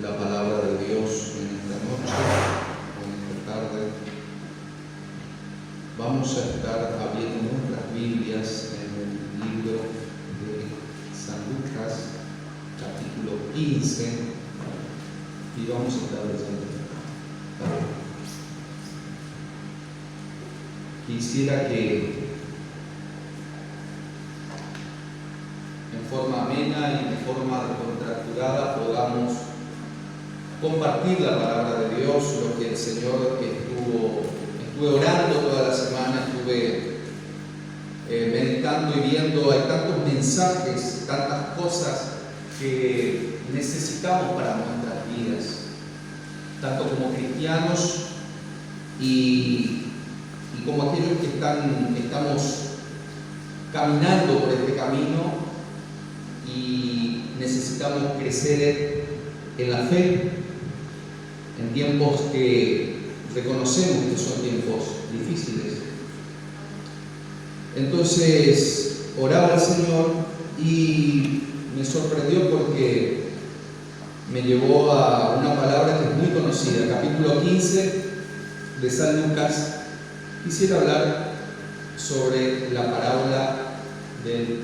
la palabra de Dios en esta noche o en esta tarde. Vamos a estar abriendo nuestras Biblias en el libro de San Lucas, capítulo 15, y vamos a estar leyendo. Quisiera que en forma amena y de forma contracturada podamos compartir la palabra de Dios, lo que el Señor estuve orando toda la semana, estuve meditando y viendo. Hay tantos mensajes, tantas cosas que necesitamos para nuestras vidas, tanto como cristianos y como aquellos que estamos caminando por este camino y necesitamos crecer en la fe en tiempos que reconocemos que son tiempos difíciles. Entonces oraba al Señor y me sorprendió porque me llevó a una palabra que es muy conocida, capítulo 15 de San Lucas. Quisiera hablar sobre la parábola del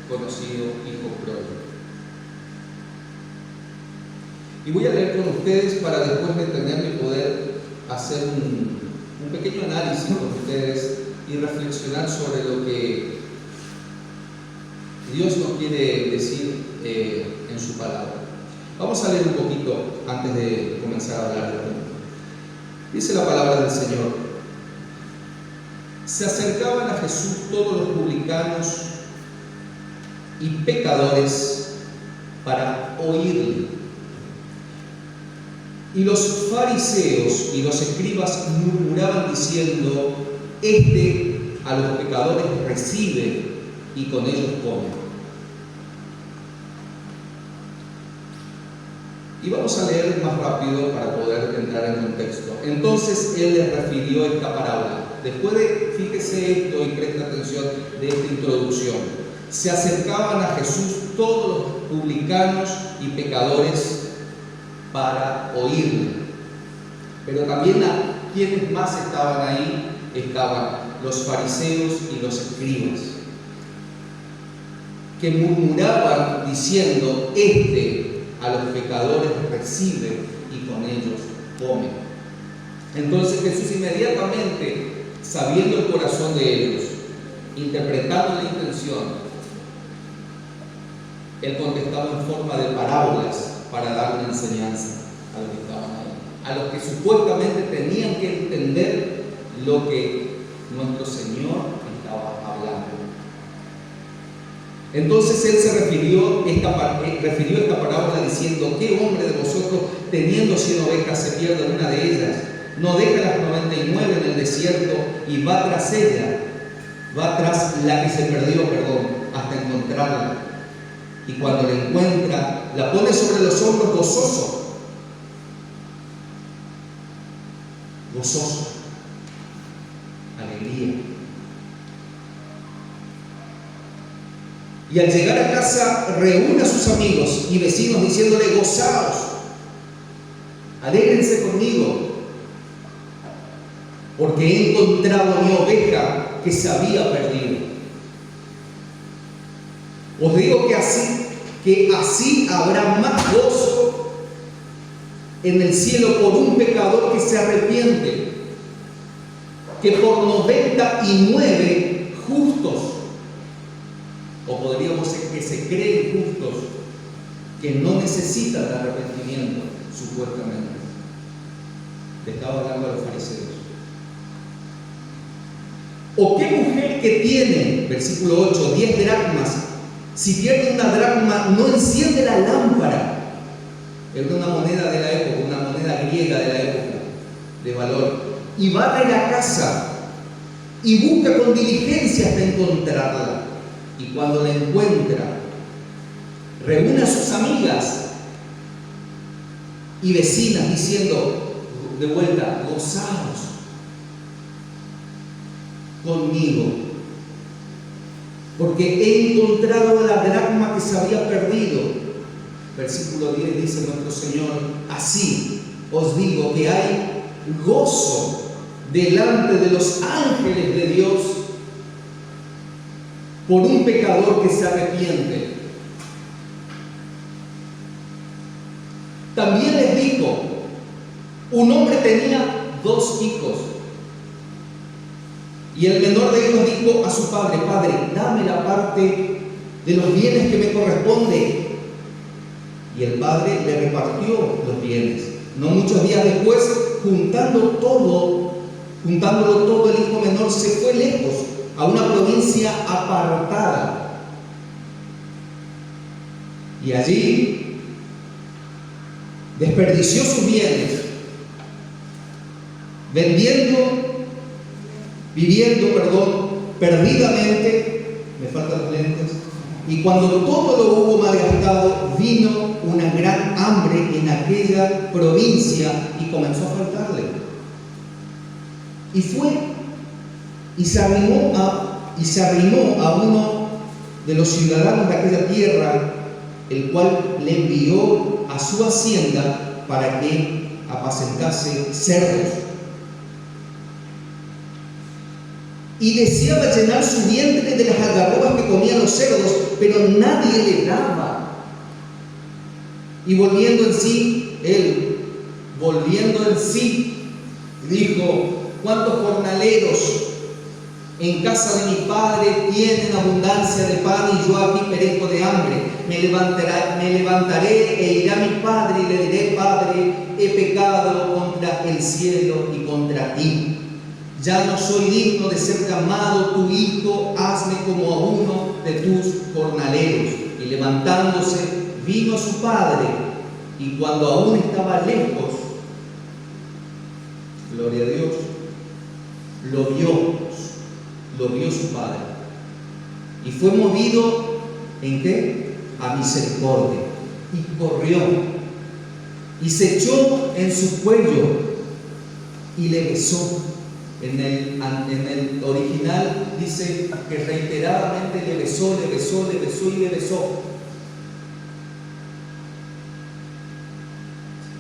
conocido hijo pródigo. Y voy a leer con ustedes para después de entenderlo y poder hacer un pequeño análisis con ustedes y reflexionar sobre lo que Dios nos quiere decir en su palabra. Vamos a leer un poquito antes de comenzar a hablar. Dice la palabra del Señor: se acercaban a Jesús todos los publicanos y pecadores para oírle. Y los fariseos y los escribas murmuraban diciendo: este a los pecadores recibe y con ellos come. Y vamos a leer más rápido para poder entrar en contexto. Entonces él les refirió esta parábola. Después de, fíjese esto y presta atención de esta introducción. Se acercaban a Jesús todos los publicanos y pecadores para oírle. Pero también a quienes más estaban ahí, estaban los fariseos y los escribas, que murmuraban diciendo: este a los pecadores recibe y con ellos come. Entonces Jesús inmediatamente, sabiendo el corazón de ellos, interpretando la intención, él contestaba en forma de parábolas para dar una enseñanza a los que estaban ahí, a los que supuestamente tenían que entender lo que nuestro Señor estaba hablando. Entonces él se refirió esta parábola diciendo: ¿qué hombre de vosotros, teniendo 100 ovejas, se pierde una de ellas? No deja las 99 en el desierto y va tras la que se perdió, hasta encontrarla. Y cuando la encuentra, la pone sobre los hombros gozoso. Alegría. Y al llegar a casa, reúne a sus amigos y vecinos diciéndole: gozaos, alégrense conmigo, porque he encontrado mi oveja que se había perdido. Os digo que así habrá más gozo en el cielo por un pecador que se arrepiente, que por 99 justos, o podríamos decir que se creen justos, que no necesitan de arrepentimiento, supuestamente. Le estaba hablando a los fariseos. ¿O qué mujer que tiene, versículo 8, 10 dracmas, si pierde una dracma, no enciende la lámpara? Era una moneda de la época, una moneda griega de la época, de valor. Y barre la casa y busca con diligencia hasta encontrarla. Y cuando la encuentra, reúne a sus amigas y vecinas diciendo de vuelta: gozaos conmigo, porque he encontrado la dracma que se había perdido. Versículo 10 dice nuestro Señor: así os digo que hay gozo delante de los ángeles de Dios por un pecador que se arrepiente. También les dijo: un hombre tenía 2 hijos, y el menor de ellos dijo a su padre: Padre, dame la parte de los bienes que me corresponde. Y el padre le repartió los bienes. No muchos días después, juntándolo todo, el hijo menor se fue lejos, a una provincia apartada. Y allí desperdició sus bienes, viviendo perdidamente. Me faltan los lentes. Y cuando todo lo hubo malgastado, vino una gran hambre en aquella provincia y comenzó a faltarle. Y fue y se arrimó a uno de los ciudadanos de aquella tierra, el cual le envió a su hacienda para que apacentase cerdos. Y deseaba llenar su vientre de las algarrobas que comían los cerdos, pero nadie le daba. Y volviendo en sí, dijo: ¿cuántos jornaleros en casa de mi padre tienen abundancia de pan y yo aquí perezco de hambre? Me levantaré e iré a mi padre y le diré: Padre, he pecado contra el cielo y contra ti. Ya no soy digno de ser llamado tu hijo, hazme como a uno de tus jornaleros. Y levantándose, vino a su padre, y cuando aún estaba lejos, gloria a Dios, lo vio su padre. Y fue movido, ¿en qué? A misericordia. Y corrió, y se echó en su cuello, y le besó. En el original dice que reiteradamente le besó.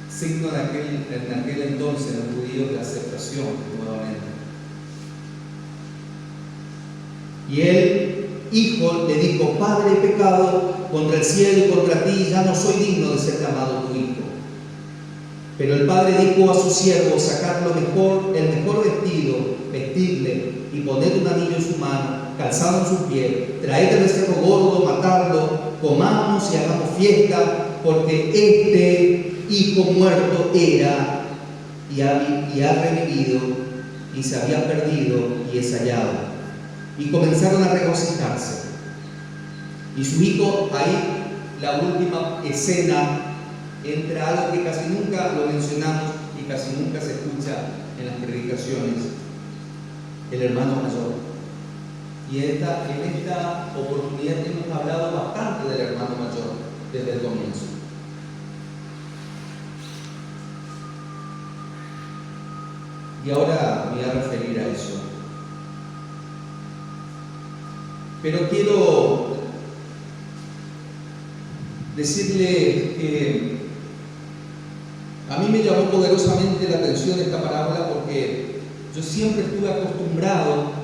Signo en aquel entonces en los judíos de aceptación nuevamente. Y el hijo le dijo: Padre, he pecado contra el cielo y contra ti, ya no soy digno de ser llamado tu hijo. Pero el padre dijo a sus siervos: sacad el mejor vestido, vestidle y poned un anillo en su mano, calzado en su pie, traed el becerro gordo, matadlo, comamos y hagamos fiesta, porque este hijo muerto era y ha revivido, y se había perdido y es hallado. Y comenzaron a regocijarse. Y su hijo, ahí la última escena, entra algo que casi nunca lo mencionamos y casi nunca se escucha en las predicaciones: el hermano mayor. Y en esta oportunidad hemos hablado bastante del hermano mayor desde el comienzo. Y ahora me voy a referir a eso. Pero quiero decirle que a mí me llamó poderosamente la atención esta parábola, porque yo siempre estuve acostumbrado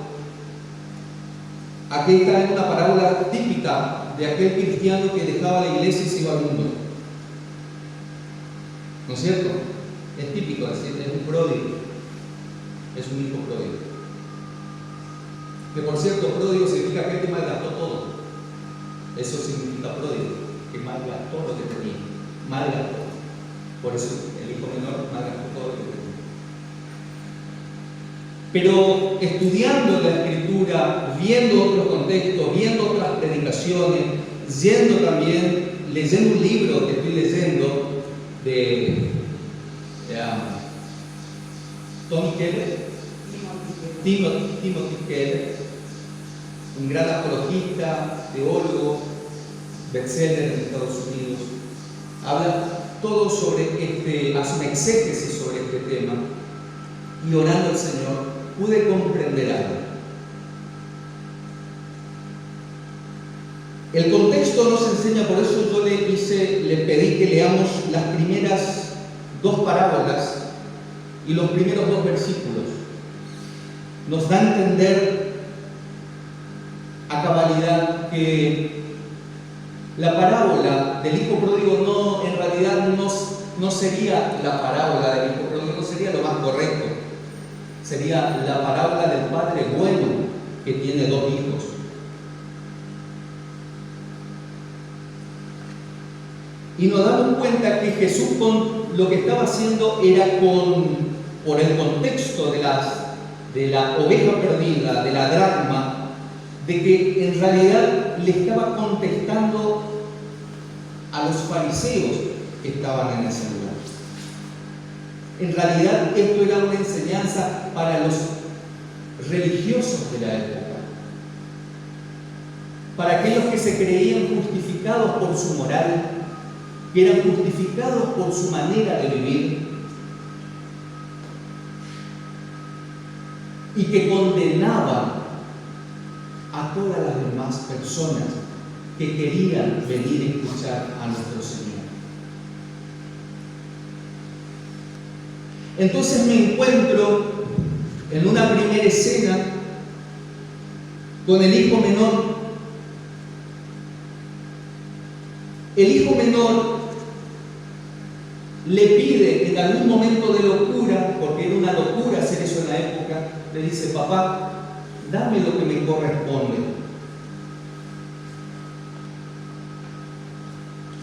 a que esta es una parábola típica de aquel cristiano que dejaba la iglesia y se iba al mundo. ¿No es cierto? Es típico, es un pródigo, es un hijo pródigo. Que por cierto, pródigo significa aquel que malgastó todo. Eso significa pródigo, que malgastó lo que tenía, malgastó. Por eso el hijo menor malgastó todo lo que tenía. Pero estudiando la Escritura, viendo otros contextos, viendo otras predicaciones, leyendo un libro que estoy leyendo de Timothy Keller, un gran apologista, teólogo, bestseller en Estados Unidos, habla todo sobre hace una exégesis sobre este tema, y orando al Señor pude comprender algo. El contexto texto nos enseña, por eso yo le pedí que leamos las primeras 2 parábolas y los primeros 2 versículos. Nos da a entender a cabalidad que la parábola del hijo pródigo en realidad no sería la parábola del hijo pródigo, no sería lo más correcto. Sería la parábola del padre bueno que tiene 2 hijos. Y nos damos cuenta que Jesús lo que estaba haciendo era por el contexto de la oveja perdida, de la dracma, de que en realidad le estaba contestando a los fariseos que estaban en ese lugar. En realidad esto era una enseñanza para los religiosos de la época, para aquellos que se creían justificados por su moral, que eran justificados por su manera de vivir y que condenaban a todas las demás personas que querían venir a escuchar a nuestro Señor. Entonces me encuentro en una primera escena con el hijo menor. El hijo menor le pide en algún momento de locura, porque era una locura hacer eso en la época, le dice: papá, dame lo que me corresponde.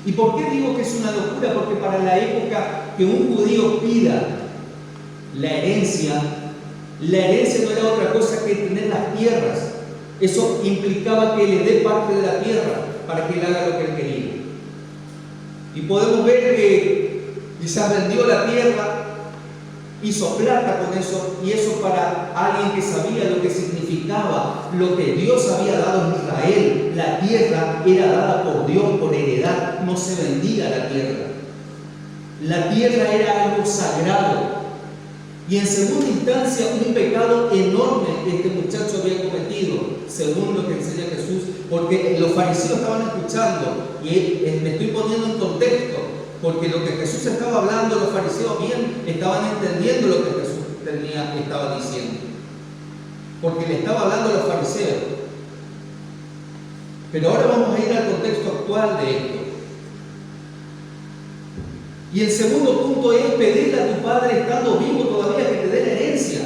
¿Y por qué digo que es una locura? Porque para la época que un judío pida la herencia no era otra cosa que tener las tierras. Eso implicaba que le dé parte de la tierra para que él haga lo que él quería. Y podemos ver que quizás vendió la tierra, hizo plata con eso, y eso para alguien que sabía lo que significaba, lo que Dios había dado en Israel. La tierra era dada por Dios por heredad, no se vendía la tierra. La tierra era algo sagrado. Y en segunda instancia, un pecado enorme que este muchacho había cometido, según lo que enseña Jesús, porque los fariseos estaban escuchando, y me estoy poniendo en contexto, porque lo que Jesús estaba hablando, los fariseos bien estaban entendiendo lo que Jesús estaba diciendo, porque le estaba hablando a los fariseos. Pero ahora vamos a ir al contexto actual de esto. Y el segundo punto es pedirle a tu padre, estando vivo todavía, que te dé la herencia.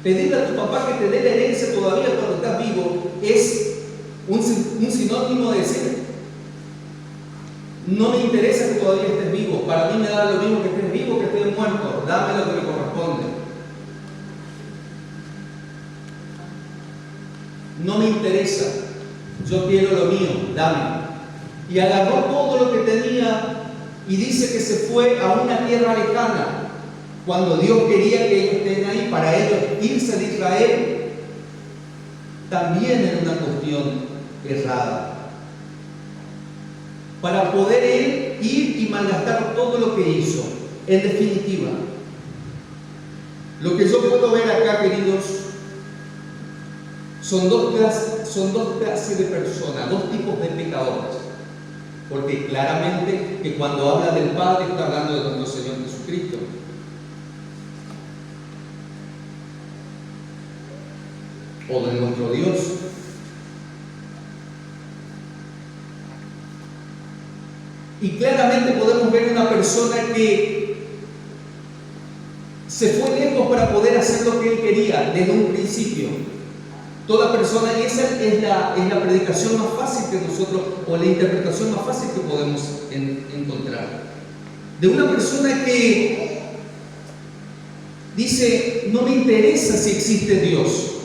Pedirle a tu papá que te dé la herencia todavía cuando estás vivo es un sinónimo de decir: no me interesa que todavía estés vivo, para mí me da lo mismo que estés vivo que estés muerto, dame lo que me corresponde. No me interesa, yo quiero lo mío, dame. Y agarró todo lo que tenía y dice que se fue a una tierra lejana, cuando Dios quería que ellos estén ahí. Para ellos irse de Israel también era una cuestión errada, para poder él ir y malgastar todo lo que hizo. En definitiva, lo que yo puedo ver acá, queridos, son dos clases de personas, 2 tipos de pecadores. Porque claramente que cuando habla del Padre está hablando de nuestro Señor Jesucristo. O de nuestro Dios. Y claramente podemos ver una persona que se fue lejos para poder hacer lo que él quería desde un principio. Toda persona, y esa es la predicación más fácil que nosotros, o la interpretación más fácil que podemos encontrar. De una persona que dice: no me interesa si existe Dios,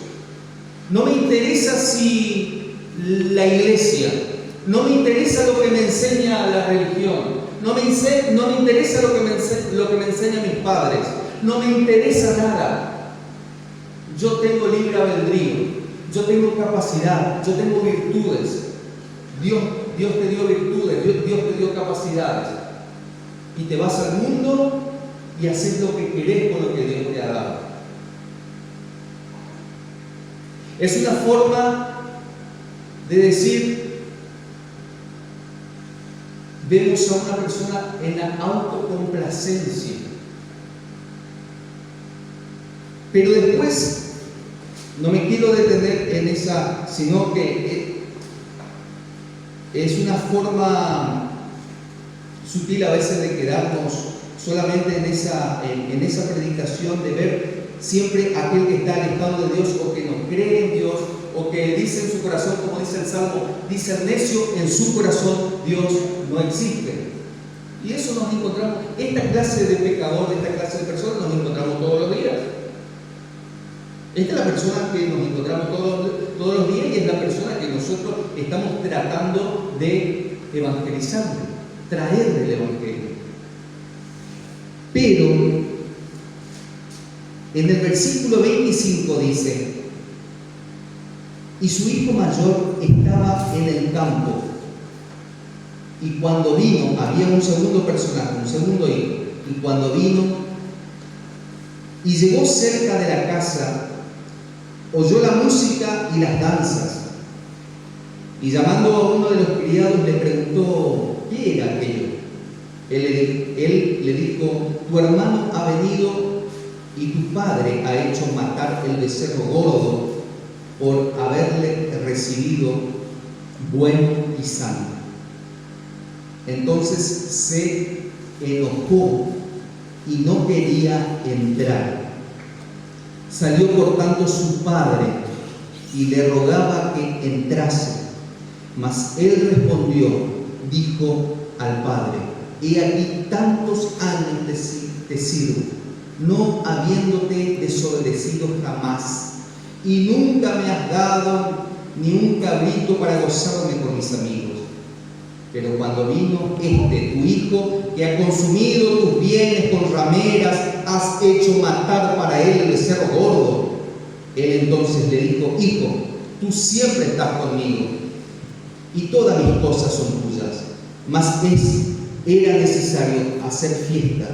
no me interesa si la iglesia, no me interesa lo que me enseña la religión, no me interesa lo que me enseñan mis padres, no me interesa nada. Yo tengo libre albedrío. Yo tengo capacidad, yo tengo virtudes. Dios te dio virtudes, Dios te dio capacidades. Y te vas al mundo y haces lo que querés con lo que Dios te ha dado. Es una forma de decir: vemos a una persona en la autocomplacencia. Pero después, no me quiero detener en esa, sino que es una forma sutil a veces de quedarnos solamente en esa predicación, de ver siempre aquel que está alejado de Dios o que no cree en Dios o que dice en su corazón, como dice el Salmo, dice el necio en su corazón, Dios no existe. Y eso nos encontramos, esta clase de pecador, esta clase de personas nos encontramos todos los días. Esta es la persona que nos encontramos todos los días y es la persona que nosotros estamos tratando de evangelizar, traerle el evangelio. Pero en el versículo 25 dice: y su hijo mayor estaba en el campo, y cuando vino, había un segundo personaje, un segundo hijo, y cuando vino y llegó cerca de la casa, oyó la música y las danzas, y llamando a uno de los criados le preguntó qué era aquello. Él le dijo: tu hermano ha venido y tu padre ha hecho matar el becerro gordo por haberle recibido bueno y sano. Entonces se enojó y no quería entrar. Salió por tanto su padre y le rogaba que entrase. Mas él respondió, dijo al padre: he aquí tantos años te sirvo, no habiéndote desobedecido jamás, y nunca me has dado ni un cabrito para gozarme con mis amigos. Pero cuando vino tu hijo, que ha consumido tus bienes con rameras, has hecho matar para él el becerro gordo. Él entonces le dijo: hijo, tú siempre estás conmigo, y todas mis cosas son tuyas. Mas era necesario hacer fiesta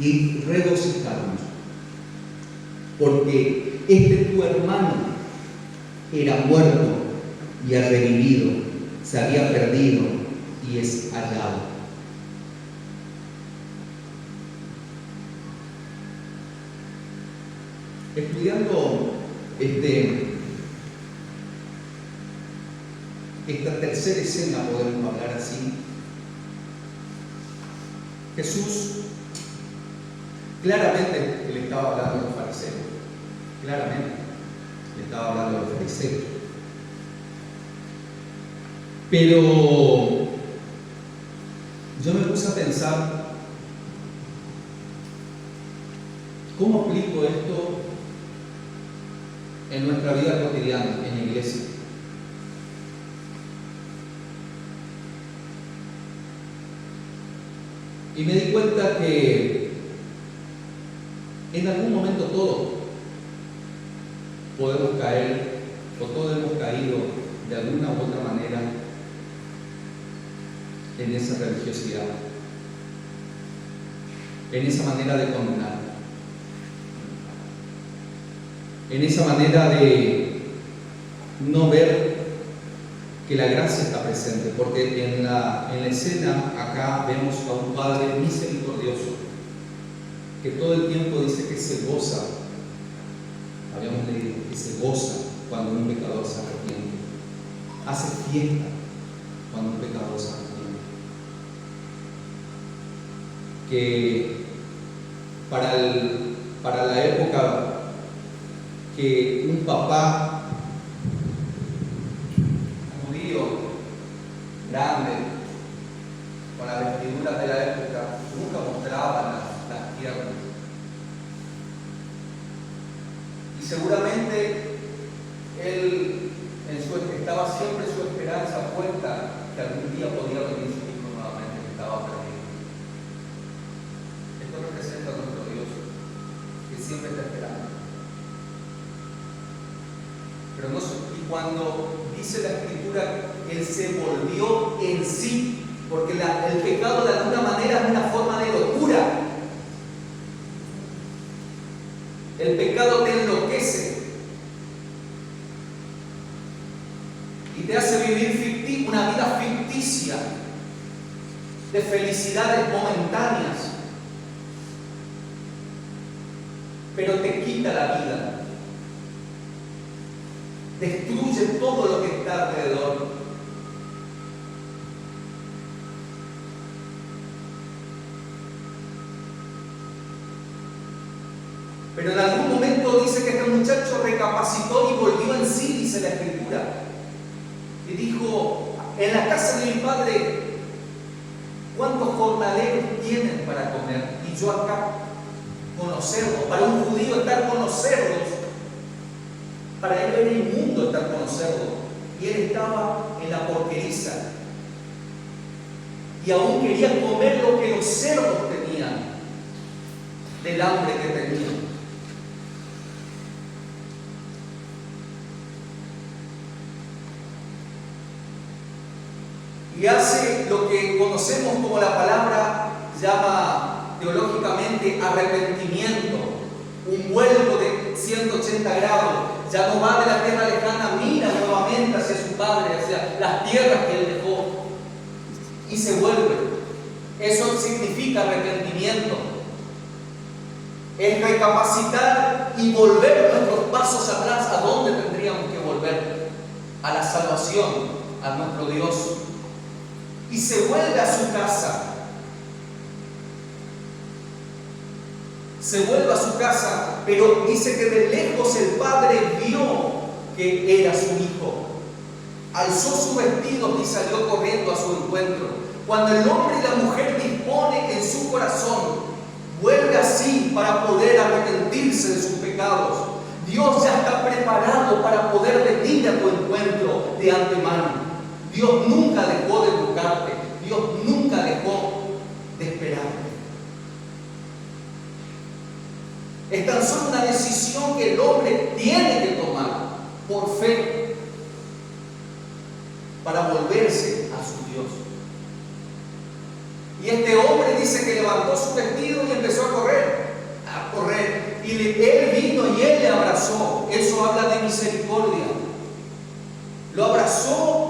y regocijarnos, porque tu hermano era muerto y ha revivido, se había perdido y es hallado. Estudiando esta tercera escena, podemos hablar así, Jesús claramente le estaba hablando a los fariseos, claramente le estaba hablando a los fariseos. Pero yo me puse a pensar, ¿cómo aplico esto en nuestra vida cotidiana, en la iglesia? Y me di cuenta que en algún momento todos podemos caer, o todos hemos caído de alguna u otra manera en esa religiosidad, en esa manera de condenar, en esa manera de no ver que la gracia está presente, porque en la escena acá vemos a un Padre misericordioso que todo el tiempo dice que se goza, habíamos leído, que se goza cuando un pecador se arrepiente, hace fiesta cuando un pecador se arrepiente. Que para la época que un papá judío grande, con la vestidura de la época, nunca mostraban las piernas. Y seguramente él estaba siempre su esperanza puesta que algún día podía venir su hijo nuevamente, que estaba perdido. Esto representa a nuestro Dios, que siempre está esperando. Pero y cuando dice la Escritura, Él se volvió en sí, porque el pecado de alguna manera es una forma de locura. El pecado te enloquece y te hace vivir una vida ficticia. de felicidades momentáneas, pero te quita la vida, destruye todo lo que está alrededor. Pero en algún momento dice que este muchacho recapacitó y volvió en sí, dice la Escritura. Y dijo, en la casa de mi padre, ¿cuántos jornaleros tienen para comer? Y yo acá con los cerdos. Para un judío estar con los cerdos, para él era inmundo estar con los cerdos. Y él estaba en la porqueriza. Y aún quería comer lo que los cerdos tenían, del hambre que tenían. Y hace lo que conocemos como la palabra llama teológicamente arrepentimiento, un vuelco de 180 grados. Ya no va de la tierra lejana, mira nuevamente hacia su padre, hacia las tierras que él dejó, y se vuelve. Eso significa arrepentimiento. Es recapacitar y volver nuestros pasos atrás. ¿A dónde tendríamos que volver? A la salvación, a nuestro Dios. Y se vuelve a su casa. Se vuelve a su casa, pero dice que de lejos el padre vio que era su hijo. Alzó su vestido y salió corriendo a su encuentro. Cuando el hombre y la mujer dispone en su corazón, vuelve así para poder arrepentirse de sus pecados. Dios ya está preparado para poder venir a tu encuentro de antemano. Dios nunca dejó de buscarte. Dios nunca dejó de esperarte. Es tan solo una decisión que el hombre tiene que tomar por fe para volverse a su Dios. Y este hombre dice que levantó su vestido y empezó a correr. Y él vino y él le abrazó. Eso habla de misericordia. Lo abrazó.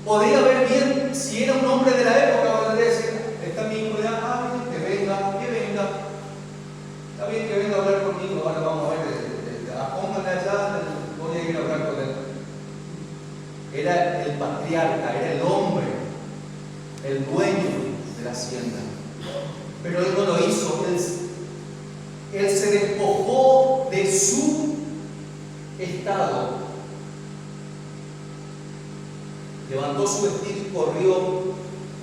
Podría ver bien si era un hombre de la época, podría decir, está mi hijo ya, que venga. Está bien que venga a hablar conmigo, ahora vamos a ver, pónganle allá, voy a ir a hablar con él. Era el patriarca, era el hombre, el dueño de la hacienda. Pero él no lo hizo, él se despojó de su estado. Levantó su vestido y corrió,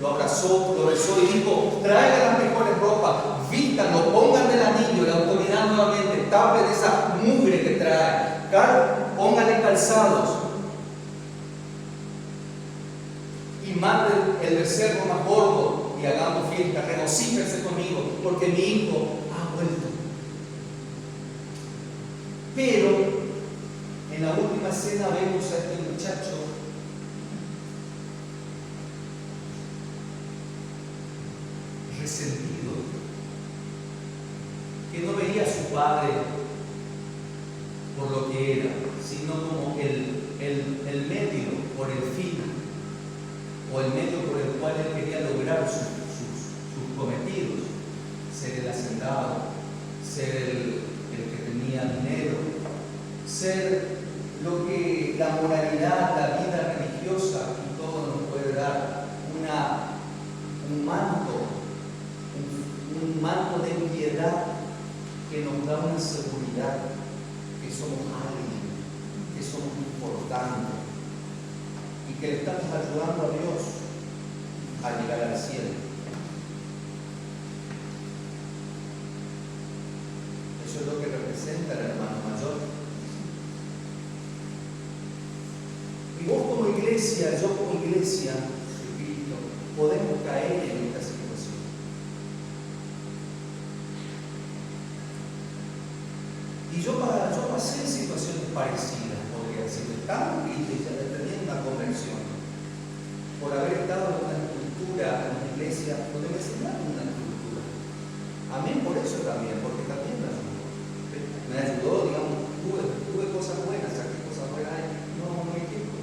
lo abrazó, lo besó y dijo, traigan las mejores ropas, vístanlo, pónganle el anillo, la autoridad nuevamente, tapen esa mugre que trae, pónganle calzados y manden el becerro más gordo y hagamos fiesta, regocíjense conmigo, porque mi hijo ha vuelto. Pero en la última escena vemos a este muchacho resentido, que no veía a su padre por lo que era, sino como el medio por el fin, o el medio por el cual él quería lograr sus cometidos, ser el hacendado, ser el que tenía dinero, ser lo que la moralidad, la vida religiosa y todo nos puede dar, un manto de piedad que nos da una seguridad que somos alguien, que somos importantes y que le estamos ayudando a Dios a llegar al cielo. Eso es lo que representa el hermano mayor. Y vos como iglesia, yo como iglesia de Cristo, podemos caer en esta situación. Y yo pasé en situaciones parecidas, podría decir, tan críticas, de tener una conversión, por haber estado en una estructura, en una iglesia, donde me enseñaron una estructura. Amén por eso también, porque también me ayudó, digamos, tuve cosas buenas, saqué cosas buenas, no me equivoco.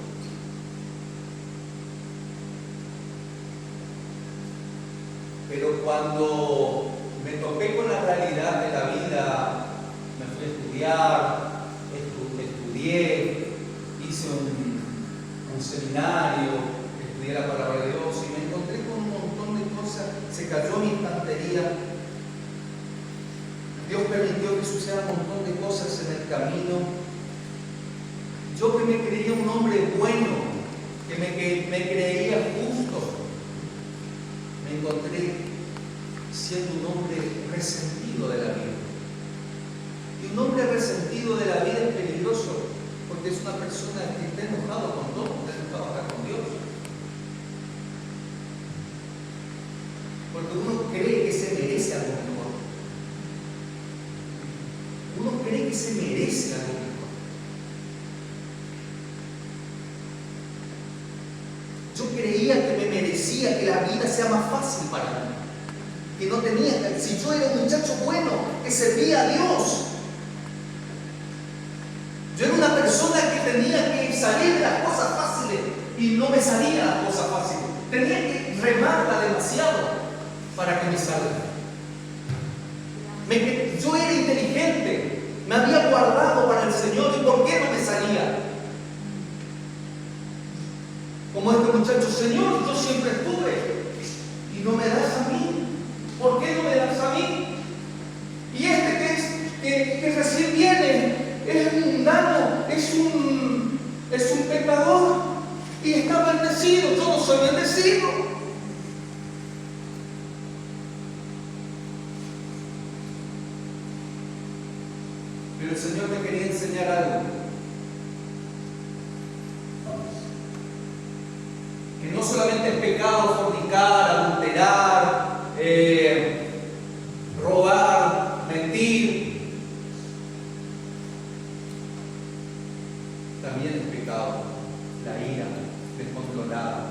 cuando me topé con la realidad de la vida, me fui a estudiar, estudié, hice un seminario, estudié la palabra de Dios y me encontré con un montón de cosas, se cayó mi estantería. Dios permitió que suceda un montón de cosas en el camino. Yo que me creía un hombre bueno, que me creía justo, me encontré siendo un hombre resentido de la vida. Y un hombre resentido de la vida es peligroso, porque es una persona que está enojado con todo, está enojado hasta con Dios. Porque uno cree que se merece algo mejor. Uno cree que se merece algo mejor. Yo creía que me merecía que la vida sea más fácil para mí. Que no tenía que... Si yo era un muchacho bueno, que servía a Dios. Yo era una persona que tenía que salir de las cosas fáciles y no me salían las cosas fáciles. Tenía que remarla demasiado para que me salga. Yo era inteligente, me había guardado para el Señor y ¿por qué no me salía? Como este muchacho, Señor, yo siempre estuve y no me das a mí. ¿Por qué no me das a mí? Y este que recién viene es mundano, es un pecador y está bendecido. Yo no soy bendecido. Pero el Señor me quería enseñar algo. Que no solamente es pecado fornicar, adulterar, robar, mentir. También es pecado la ira descontrolada.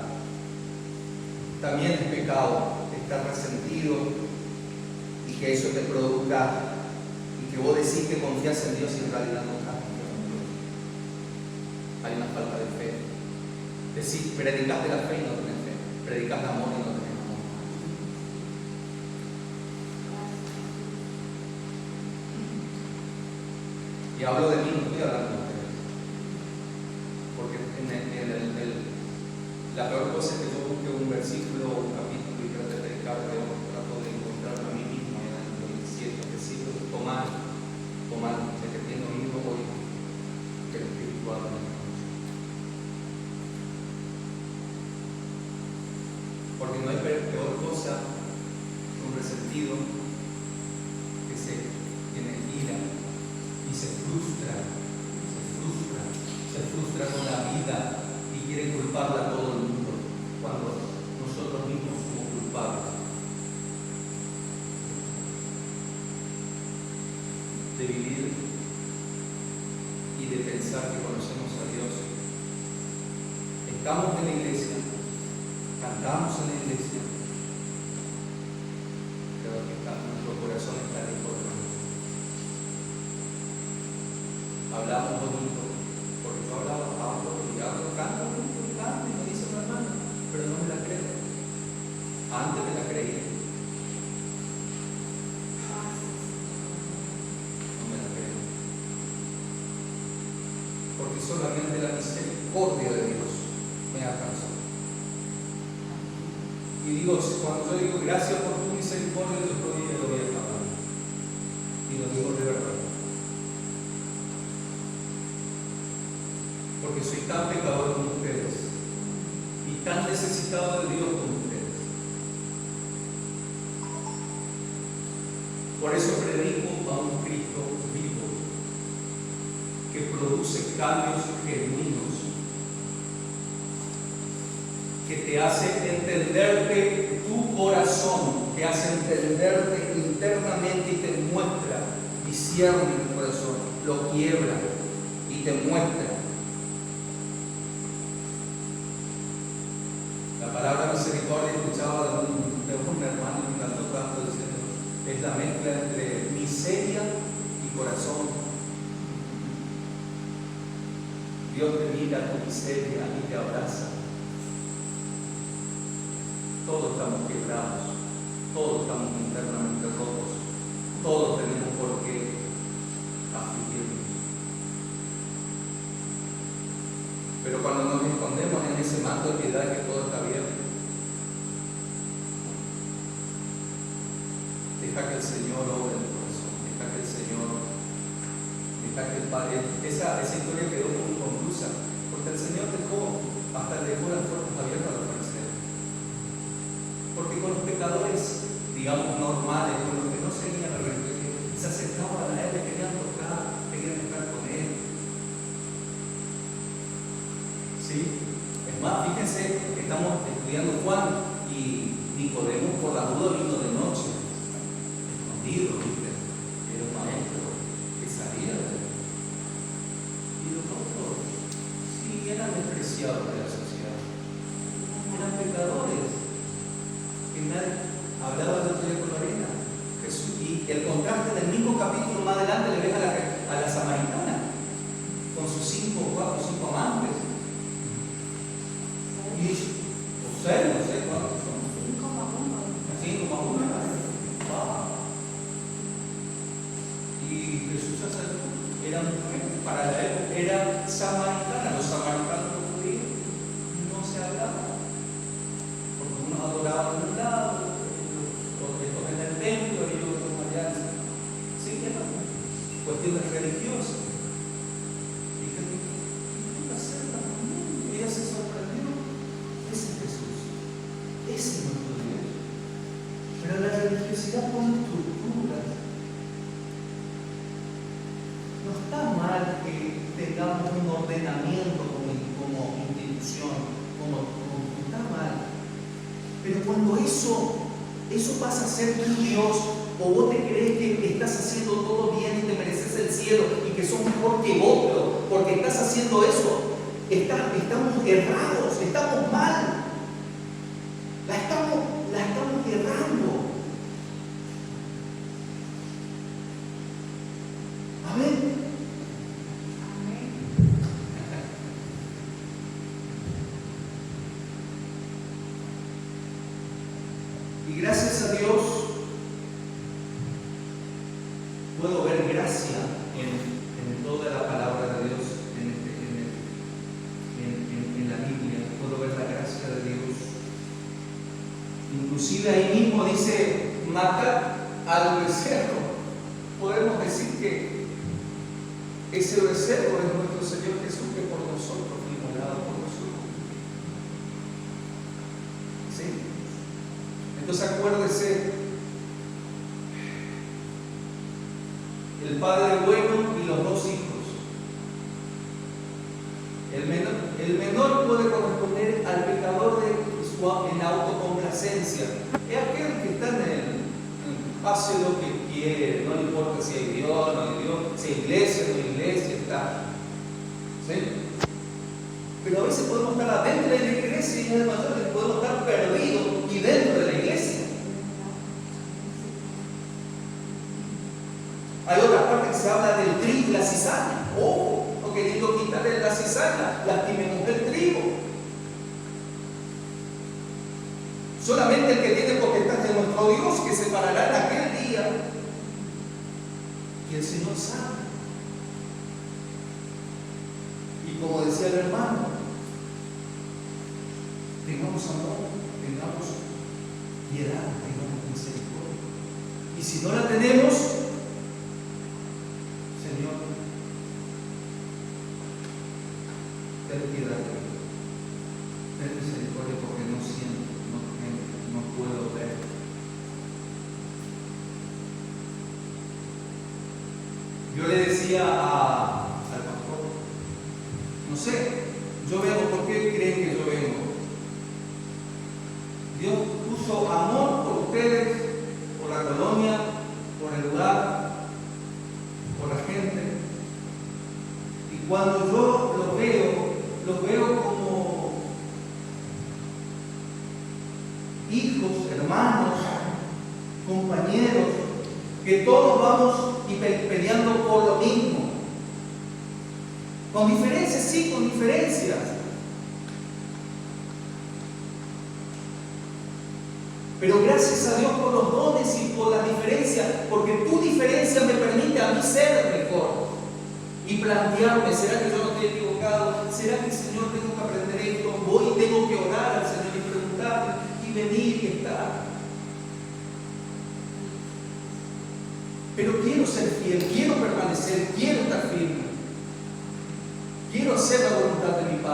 También es pecado estar resentido y que eso te produzca y que vos decís que confías en Dios y en realidad no estás confiando en Dios. Hay una falta de fe. Decís, predicás de la fe y no tenés fe. Predicás de amor y no tenés amor. Y hablo de mí, no estoy hablando de ustedes. Porque la peor cosa es que yo busque un versículo o un capítulo y trate de predicar, pero trato de encontrarme a mí mismo en el siento que sigo tomar, de que tengo oído hoy, que el Espíritu habla de mí. Porque no hay peor cosa que un resentido que se tiene ira y se frustra con la vida y quiere culparla a todo el mundo cuando nosotros mismos somos culpables de vivir y de pensar que conocemos a Dios. Estamos en la iglesia, cantamos en la iglesia, pero que nuestro corazón está lejos de nosotros. Hablamos bonito, porque yo hablo y canto y me dice una hermana, pero no me la creo. Antes me la creía. No me la creo. Porque solamente la misericordia de Dios me alcanzó. Y digo, cuando yo digo gracias por tu misericordia, yo lo voy a acabar. Y lo digo de verdad. Porque soy tan pecador como ustedes y tan necesitado de Dios como ustedes. Por eso predico a un Cristo vivo que produce cambios genuinos, que te hace entenderte tu corazón, te hace entenderte internamente y te muestra, discierne tu corazón, lo quiebra y te muestra. La palabra misericordia escuchaba de un hermano que me encantó tanto diciendo, es la mezcla entre miseria y corazón. Dios te mira tu miseria y te abraza. Todos estamos quebrados, todos estamos internamente rotos, todos tenemos por qué afligirnos. Pero cuando nos escondemos en ese manto de piedad que todo está bien, deja que el Señor obre en tu corazón, deja que el Señor, deja que el Padre, esa historia quedó inconclusa, porque el Señor hasta dejó las puertas abiertas a los fariseos. Porque con los pecadores, digamos, normales, con los que no seguían la religión, se acercaban a Él, le querían tocar, querían estar con Él. ¿Sí? Es más, fíjense que estamos estudiando Juan y Nicodemo por la duda vino de noche, escondido, ¿viste? Era un maestro que sabía de Él. Y los otros, sí, eran despreciados de la sociedad, eran pecadores. Que nadie hablaba de otro día con Lorena. Jesús, y el contraste del mismo capítulo más adelante le ves a la samaritana con sus 5 amantes. Y o 6, no sé cuántos son. 5 más 1. Wow. Y Jesús se acercó. Era mujer, para la época era samaritana. Los samaritanos judíos no se hablaban. Unos adoraban en un lado, otros en el templo y otros allá. Sí, era cuestiones religiosas. Y ¿qué hacer también? Ella se sorprendió. Ese es Jesús, ese es nuestro Dios. Pero la religiosidad pone estructuras. No está mal que tengamos un ordenamiento como institución, no está mal. Pero cuando eso pasa a ser tu Dios, o vos te crees que estás haciendo todo bien y te mereces el cielo y que sos mejor que otro, porque estás haciendo eso, estamos errados, estamos mal, la estamos errando. Amén. Y gracias a Dios puedo ver gracia en toda la palabra de Dios, en la Biblia. Puedo ver la gracia de Dios. Inclusive ahí mismo dice matar al becerro. Podemos decir que ese becerro es nuestro Señor Jesús, que por nosotros fue inmolado por nosotros. ¿Sí? Entonces acuérdese, el padre bueno y los 2 hijos. El menor puede corresponder al pecador en la autocomplacencia. Es aquel que está hace lo que quiere, no le importa si hay Dios, no hay Dios, si hay iglesia, no hay iglesia, está. ¿Sí? Pero a veces podemos estar adentro de la iglesia y además podemos estar perdidos y dentro de la iglesia. Hay otra parte que se habla del trigo y la cizaña. Ojo, no queriendo quitarle la cizaña, lastimemos el trigo. Solamente el que tiene potestad de nuestro Dios, que se parará en aquel día, y el Señor sabe. Y como decía el hermano, tengamos amor, tengamos piedad, tengamos misericordia. Y si no la tenemos, Señor, ten piedad de mí, ten misericordia, porque no siento, no puedo ver. Yo le decía al pastor, no sé, yo vengo, ¿por qué creen que yo vengo? Dios puso amor por ustedes, por la colonia, por el lugar, por la gente. Y cuando yo los veo como hijos, hermanos, compañeros, que todos vamos y peleando por lo mismo. Con diferencias, sí, con diferencias. Pero gracias a Dios por los dones y por la diferencia, porque tu diferencia me permite a mí ser mejor y plantearme, ¿será que yo no estoy equivocado? ¿Será que Señor tengo que aprender esto? Voy y tengo que orar al Señor y preguntarle y venir y estar. Pero quiero ser fiel, quiero permanecer, quiero estar firme, quiero hacer la voluntad de mi Padre.